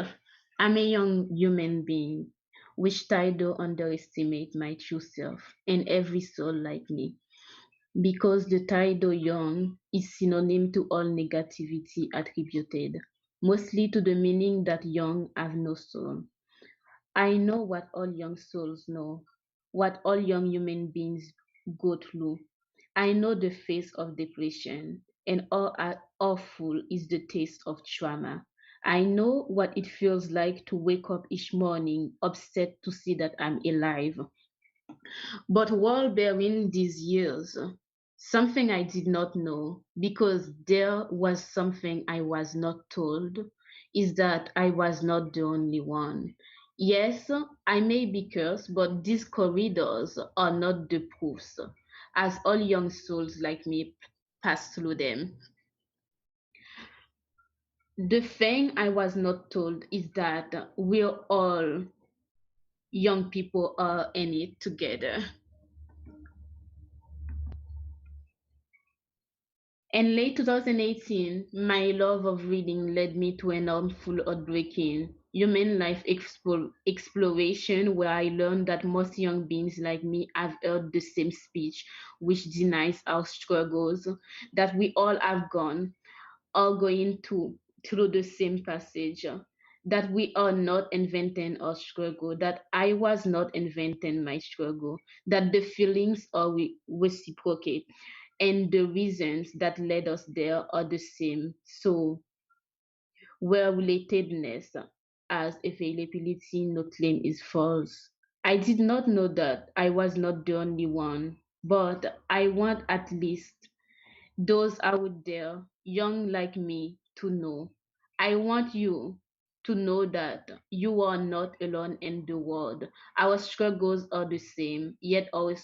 I'm a young human being, which I do underestimate my true self and every soul like me. Because the title young is synonym to all negativity attributed, mostly to the meaning that young have no soul. I know what all young souls know, what all young human beings go through. I know the face of depression and how awful is the taste of trauma. I know what it feels like to wake up each morning upset to see that I'm alive. But while bearing these years, something I did not know, because there was something I was not told, is that I was not the only one. Yes, I may be cursed, but these corridors are not the proofs, as all young souls like me pass through them. The thing I was not told is that we're all young people are in it together. In late 2018, my love of reading led me to an harmful, heartbreaking human life exploration where I learned that most young beings like me have heard the same speech which denies our struggles, that we all have gone, are going to through the same passage, that we are not inventing our struggle, that I was not inventing my struggle, that the feelings are reciprocate and the reasons that led us there are the same. So, where relatedness as availability no claim is false. I did not know that I was not the only one, but I want at least those out there, young like me, to know. I want you to know that you are not alone in the world. Our struggles are the same, yet our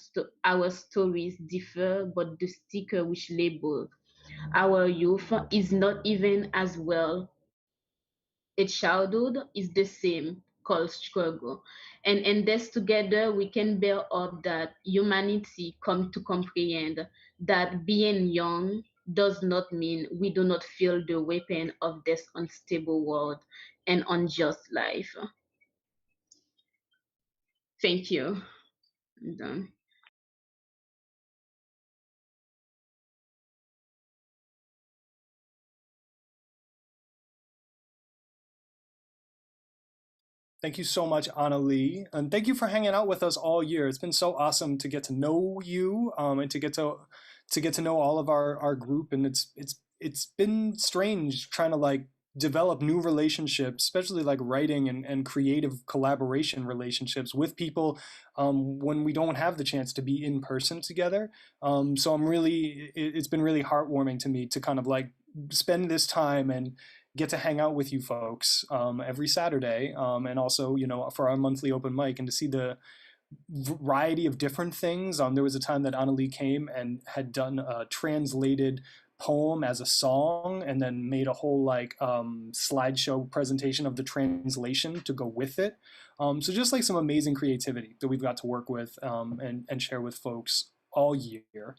stories differ, but the sticker which labels our youth is not even as well. A childhood is the same, called struggle. And in this together, we can bear up that humanity come to comprehend that being young does not mean we do not feel the weapon of this unstable world and unjust life. Thank you. I'm done. Thank you so much, Annalie, and thank you for hanging out with us all year. It's been so awesome to get to know you, and to get to know all of our group. And it's been strange trying to like develop new relationships, especially like writing and creative collaboration relationships with people when we don't have the chance to be in person together. So it's been really heartwarming to me to kind of like spend this time and get to hang out with you folks every Saturday, and also, you know, for our monthly open mic, and to see the variety of different things. There was a time that Annalie came and had done a translated poem as a song, and then made a whole like slideshow presentation of the translation to go with it. So just like some amazing creativity that we've got to work with and share with folks all year.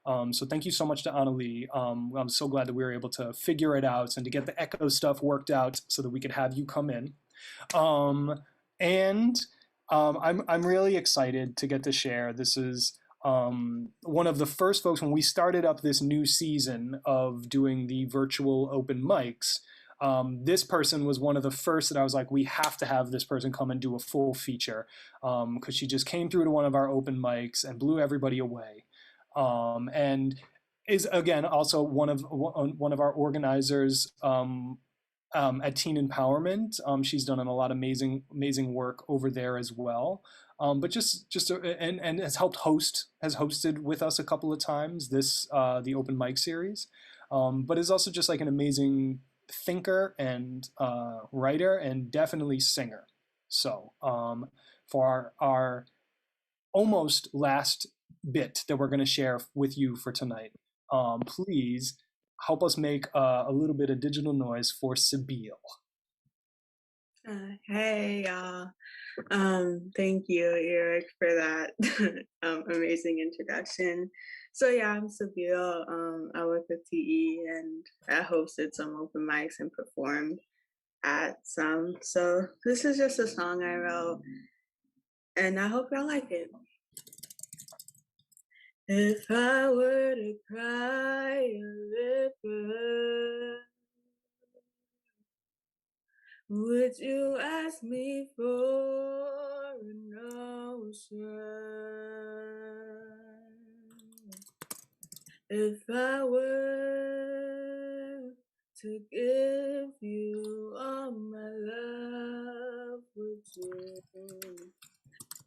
So thank you so much to Annalie. I'm so glad that we were able to figure it out and to get the echo stuff worked out so that we could have you come in. I'm really excited to get to share. This is one of the first folks when we started up this new season of doing the virtual open mics. This person was one of the first that I was like, we have to have this person come and do a full feature, because she just came through to one of our open mics and blew everybody away, and is again also one of our organizers at Teen Empowerment. She's done a lot of amazing work over there as well. But and has hosted with us a couple of times this the open mic series, but is also just like an amazing thinker and writer and definitely singer. So for our almost last bit that we're going to share with you for tonight, please help us make a little bit of digital noise for Sabine. Hey y'all. Thank you, Eric, for that amazing introduction. So yeah, I'm Somerville. I work with TE and I hosted some open mics and performed at some. So this is just a song I wrote and I hope y'all like it. If I were to cry a river, would you ask me for an ocean? If I were to give you all my love, would you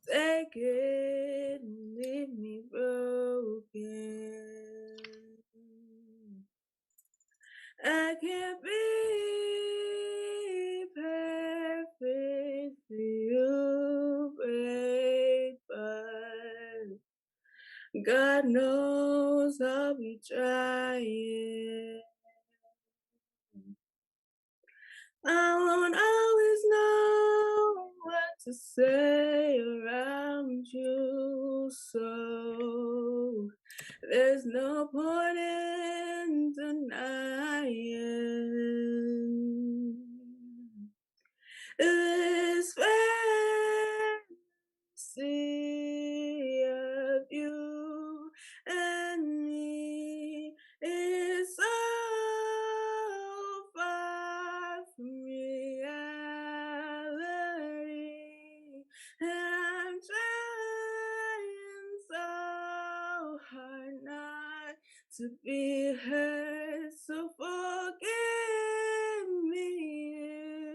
take it and leave me broken? I can't be perfect for you, babe, but God knows I'll be trying. I won't always know what to say around you, so there's no point in denying this fantasy of you and me is so far from reality, and I'm trying so hard not to be hurt, so forgive me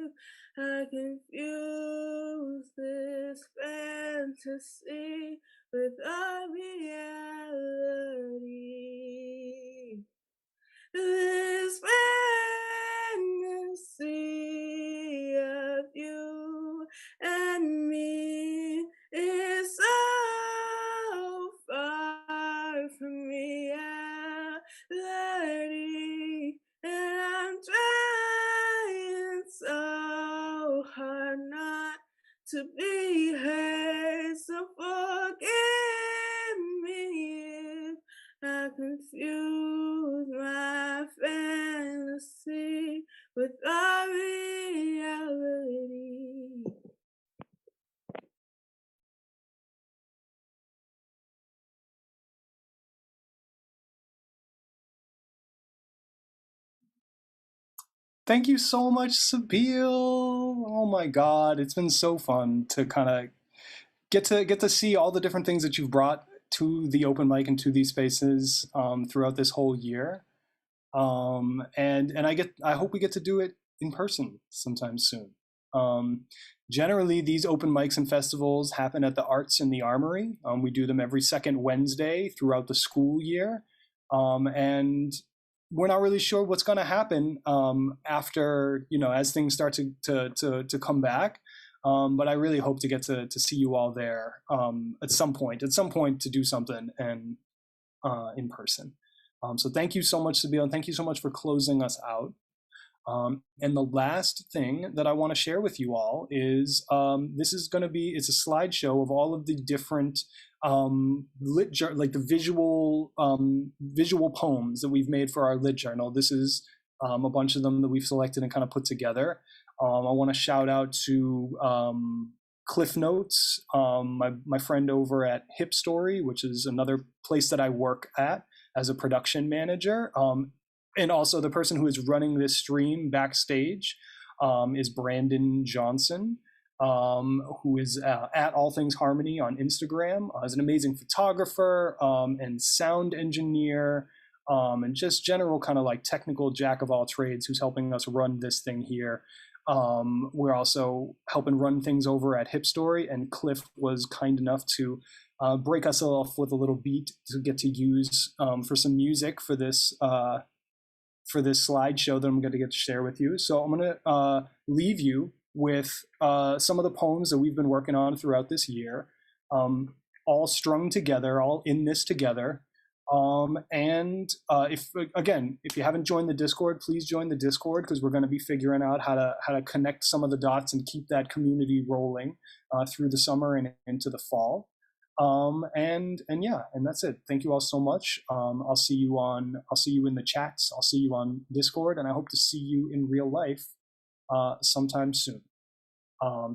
if I confuse this fantasy with our reality. This fantasy of you and me is so far from reality, and I'm trying so hard not to be hurt, so forgive me if I confuse my fantasy with our reality. Thank you so much, Sabine. Oh my God, it's been so fun to kind of get to see all the different things that you've brought to the open mic and to these spaces throughout this whole year. And I hope we get to do it in person sometime soon. Generally, these open mics and festivals happen at the Arts in the Armory. We do them every second Wednesday throughout the school year, and we're not really sure what's going to happen after, as things start to come back. But I really hope to get to see you all there at some point to do something and in person. So thank you so much, Sabine, and thank you so much for closing us out. And the last thing that I want to share with you all is it's a slideshow of all of the different like the visual poems that we've made for our lit journal. This is a bunch of them that we've selected and kind of put together. I want to shout out to Cliff Notes, my friend over at Hip Story, which is another place that I work at as a production manager. And also the person who is running this stream backstage is Brandon Johnson, who is at All Things Harmony on Instagram. Is an amazing photographer and sound engineer, and just general kind of like technical jack of all trades who's helping us run this thing here. We're also helping run things over at Hip Story, and Cliff was kind enough to break us off with a little beat to get to use for some music for this slideshow that I'm going to get to share with you. So I'm going to leave you with some of the poems that we've been working on throughout this year, all strung together, all in this together. And if you haven't joined the Discord, please join the Discord, because we're going to be figuring out how to connect some of the dots and keep that community rolling through the summer and into the fall. And that's it. Thank you all so much. I'll see you in the chats. I'll see you on Discord, and I hope to see you in real life sometime soon.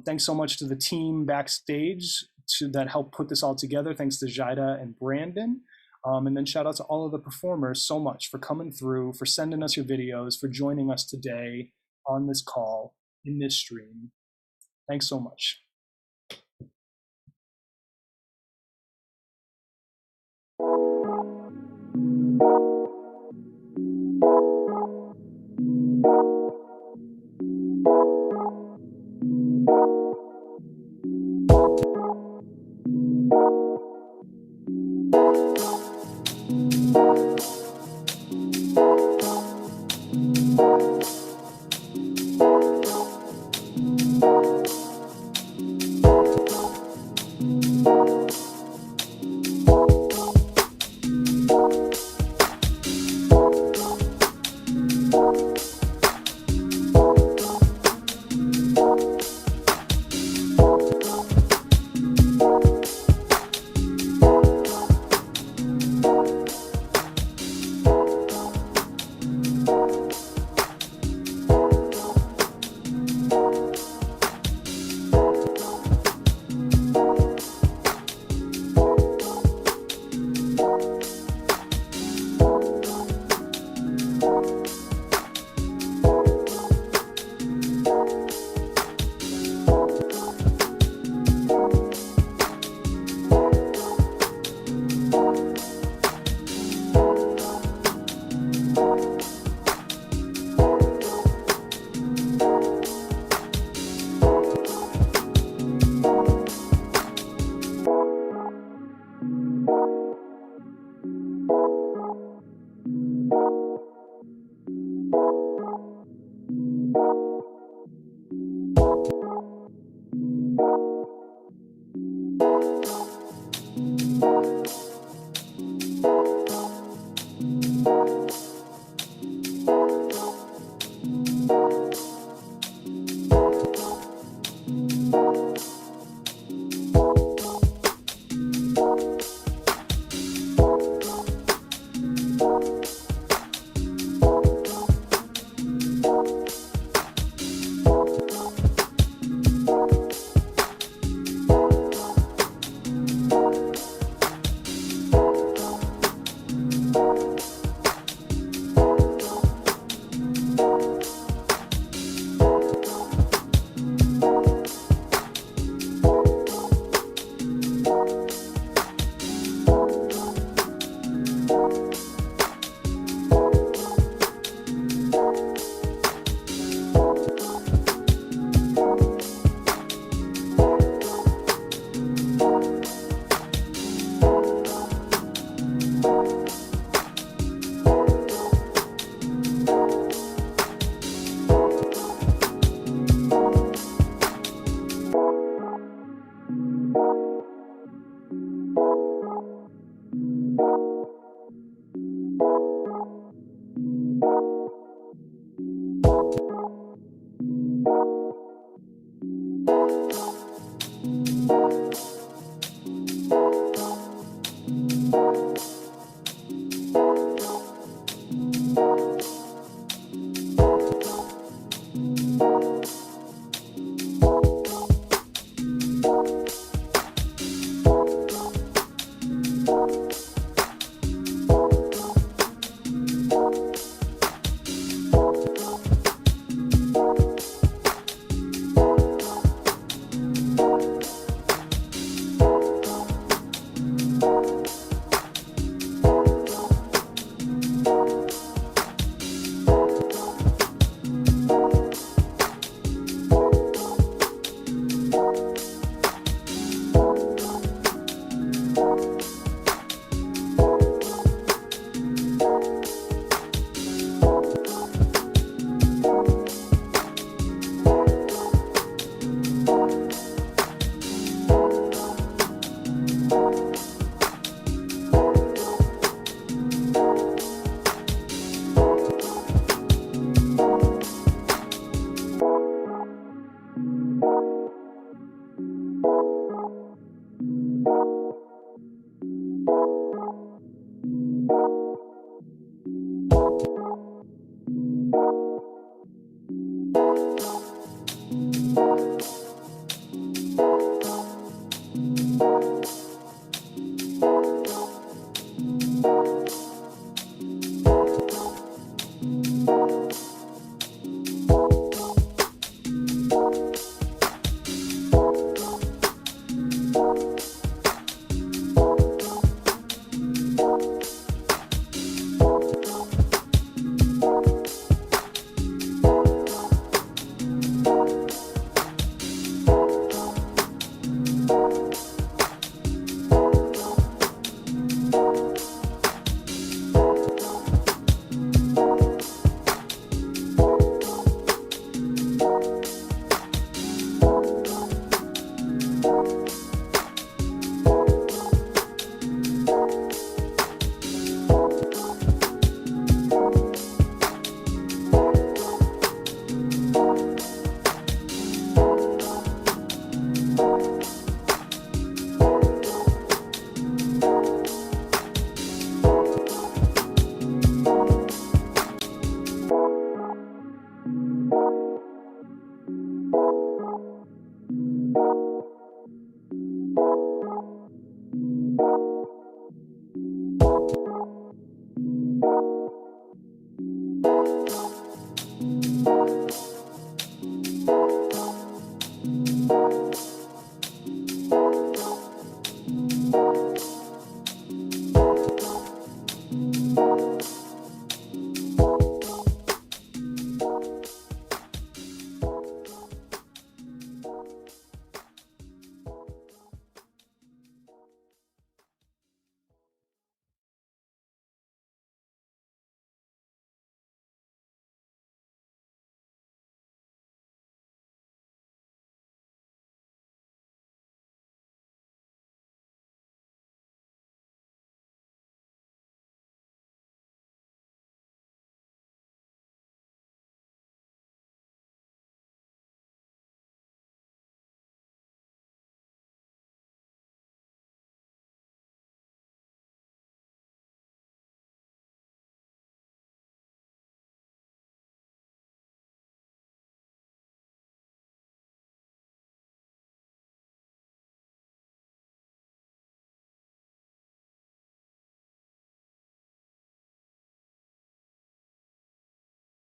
Thanks so much to the team backstage that helped put this all together. Thanks to Jaida and Brandon. And then shout out to all of the performers so much for coming through, for sending us your videos, for joining us today on this call, in this stream. Thanks so much.